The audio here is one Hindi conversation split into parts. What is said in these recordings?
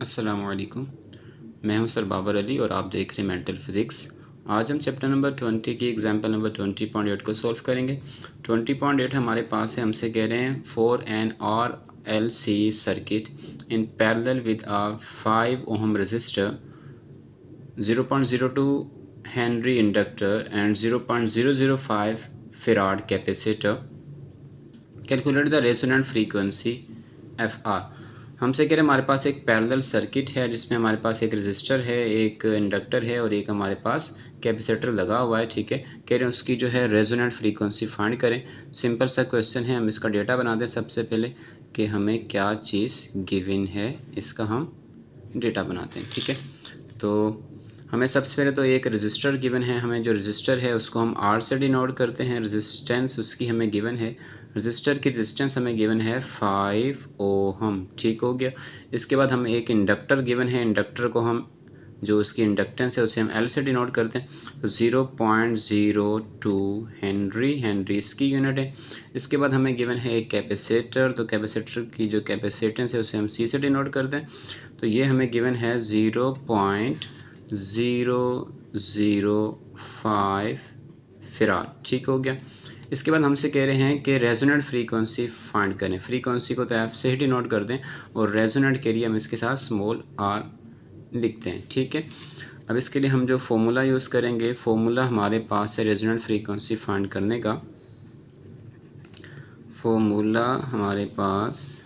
अस्सलामुअलैकुम। मैं हूं सर बाबर अली और आप देख रहे हैं मेंटल फिज़िक्स। आज हम चैप्टर नंबर 20 की एग्जांपल नंबर 20.8 को सॉल्व करेंगे। 20.8 हमारे पास है, हमसे कह रहे हैं for an R L C circuit in parallel with a 5 ohm resistor, 0.02 henry inductor and 0.005 farad capacitor, calculate the resonant frequency F R. हमसे कह रहे हैं हमारे पास एक पैरेलल सर्किट है जिसमें हमारे पास एक रेजिस्टर है, एक इंडक्टर है और एक हमारे पास कैपेसिटर लगा हुआ है। ठीक है, कह रहे हैं उसकी जो है रेजोनेंट फ्रीक्वेंसी फाइंड करें। सिंपल सा क्वेश्चन है, हम इसका डेटा बना दें सबसे पहले कि हमें क्या चीज़ गिवन है, इसका हम डेटा बनाते हैं। ठीक है, तो हमें सबसे पहले तो एक रेजिस्टर गिवन है, हमें जो रेजिस्टर है उसको हम आर से डिनोट करते हैं। रेजिस्टेंस उसकी हमें गिवन है, रेजिस्टर की रेजिस्टेंस हमें गिवन है 5 ओहम। ठीक हो गया। इसके बाद हमें एक इंडक्टर गिवन है, इंडक्टर को हम जो उसकी इंडक्टेंस है उसे हम एल से डिनोट करते हैं, तो 0.02 हेनरी, हेनरी इसकी यूनिट है। इसके बाद हमें गिवन है एक कैपेसिटर, तो कैपेसिटर की जो कैपेसिटेंस है उसे हम सी से डिनोट करते हैं, तो ये हमें गिवन है 0.005 फेराड। ठीक हो गया। इसके बाद हमसे कह रहे हैं कि रेजोनेंट फ्रीक्वेंसी फाइंड करें। फ्रीक्वेंसी को तो एफ से ही डिनोट कर दें और रेजोनेंट के लिए हम इसके साथ स्मॉल आर लिखते हैं। ठीक है, अब इसके लिए हम जो फॉर्मूला यूज़ करेंगे, फॉर्मूला हमारे पास है रेजोनेंट फ्रीक्वेंसी फाइंड करने का। फॉर्मूला हमारे पास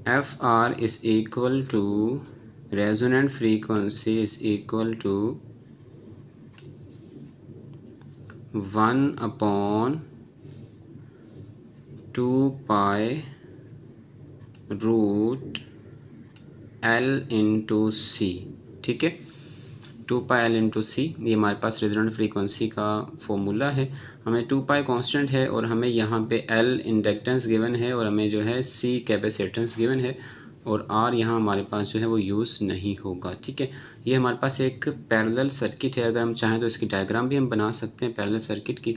F R is equal to resonant frequency is equal to 1/2 root L into C. ठीक है, 2 एल इंटू सी, ये हमारे पास रेजोनेंट फ्रीक्वेंसी का फॉर्मूला है। हमें 2 कांस्टेंट है और हमें यहाँ पे एल इंडक्टेंस गिवन है और हमें जो है सी कैपेसिटेंस गिवन है और आर यहाँ हमारे पास जो है वो यूज़ नहीं होगा। ठीक है, ये हमारे पास एक पैरेलल सर्किट है। अगर हम चाहें तो इसकी डायग्राम भी हम बना सकते हैं पैरेलल सर्किट की।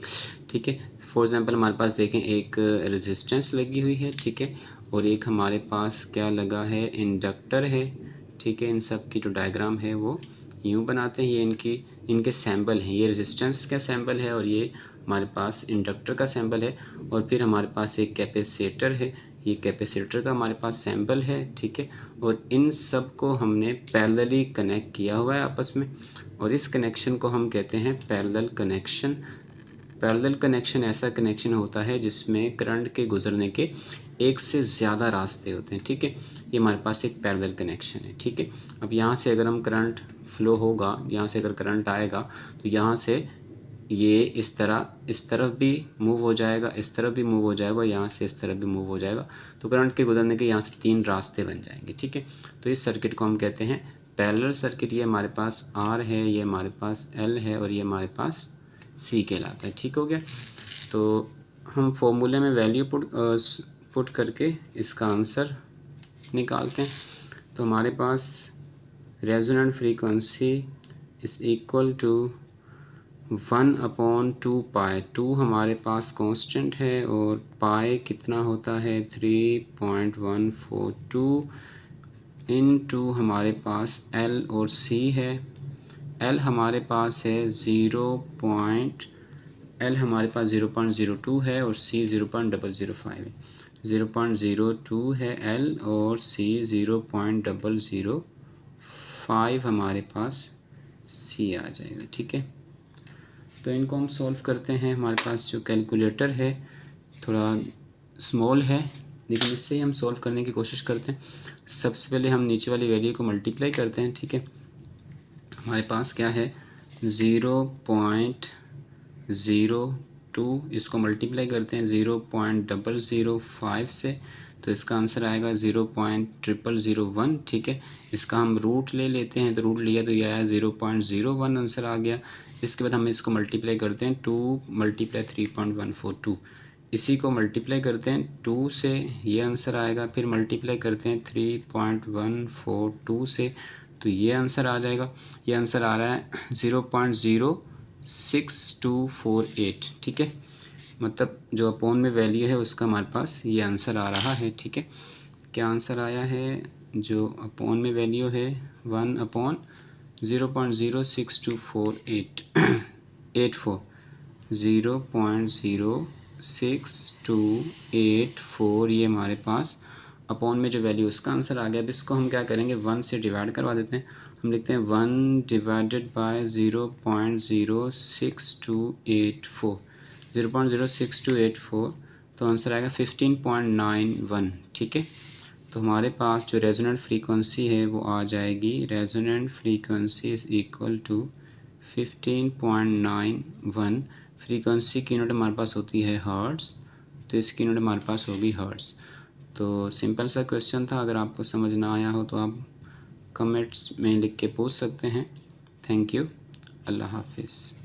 ठीक है, फॉर एग्जांपल हमारे पास देखें एक रेजिस्टेंस लगी हुई है। ठीक है, और एक हमारे पास क्या लगा है, इंडक्टर है। ठीक है, इन सब की जो डायग्राम है वो यूँ बनाते हैं, ये इनके सैम्पल हैं, ये रेजिस्टेंस का सैम्पल है और ये हमारे पास इंडक्टर का सैम्पल है और फिर हमारे पास एक कैपेसिटर है, ये कैपेसिटर का हमारे पास सैम्पल है। ठीक है, और इन सब को हमने पैरेलली कनेक्ट किया हुआ है आपस में और इस कनेक्शन को हम कहते हैं पैरेलल कनेक्शन। पैरेलल कनेक्शन ऐसा कनेक्शन होता है जिसमें करंट के गुजरने के एक से ज़्यादा रास्ते होते हैं। ठीक है, ये हमारे पास एक पैरेलल कनेक्शन है। ठीक है, अब यहाँ से अगर हम करंट फ्लो होगा, यहाँ से अगर करंट आएगा तो यहाँ से ये इस तरफ भी मूव हो जाएगा, इस तरफ भी मूव हो जाएगा, यहाँ से इस तरफ भी मूव हो जाएगा, तो करंट के गुजरने के यहाँ से 3 रास्ते बन जाएंगे। ठीक है, तो इस सर्किट को हम कहते हैं पैरेलल सर्किट। ये हमारे पास आर है, ये हमारे पास एल है और ये हमारे पास सी कहलाता है। ठीक हो गया, तो हम फॉर्मूले में वैल्यू पुट करके इसका आंसर निकालते हैं। तो हमारे पास resonant frequency is equal to 1/2 pi. 2 हमारे पास कांस्टेंट है और पाई कितना होता है 3.142 इनटू हमारे पास एल और सी है। एल हमारे पास है 0.02 है और सी 0.005 है। 0.02 है एल और सी 0.005 हमारे पास सी आ जाएगा। ठीक है, तो इनको हम सॉल्व करते हैं। हमारे पास जो कैलकुलेटर है थोड़ा स्मॉल है लेकिन इससे ही हम सॉल्व करने की कोशिश करते हैं। सबसे पहले हम नीचे वाली वैल्यू को मल्टीप्लाई करते हैं। ठीक है, हमारे पास क्या है 0.02, इसको मल्टीप्लाई करते हैं 0.005 से, तो इसका आंसर आएगा 0.0001। ठीक है, इसका हम रूट ले लेते हैं, तो रूट लिया तो ये आया 0.01 आंसर आ गया। इसके बाद हम इसको मल्टीप्लाई करते हैं 2 × 3.142, इसी को मल्टीप्लाई करते हैं 2 से, ये आंसर आएगा। फिर मल्टीप्लाई करते हैं 3.142 से, तो ये आंसर आ जाएगा। ये आंसर आ रहा है 0.06248। ठीक है, मतलब जो अपॉन में वैल्यू है उसका हमारे पास ये आंसर आ रहा है। ठीक है, क्या आंसर आया है? जो अपॉन में वैल्यू है 1/0.06248 0.06284 ये हमारे पास अपॉन में जो वैल्यू उसका आंसर आ गया। अब इसको हम क्या करेंगे, 1 से डिवाइड करवा देते हैं। हम लिखते हैं 1 डिवाइडेड बाय 0.06284 0.06284, तो आंसर आएगा 15.91। ठीक है, तो हमारे पास जो रेजोनेंट फ्रीक्वेंसी है वो आ जाएगी, resonant frequency is equal to 15.91। Frequency की यूनिट हमारे पास होती है हर्ट्ज़, तो इसकी यूनिट हमारे पास होगी हर्ट्ज़। तो सिंपल सा क्वेश्चन था, अगर आपको समझ ना आया हो तो आप कमेंट्स में लिख के पूछ सकते हैं। थैंक यू, अल्लाह हाफिज़।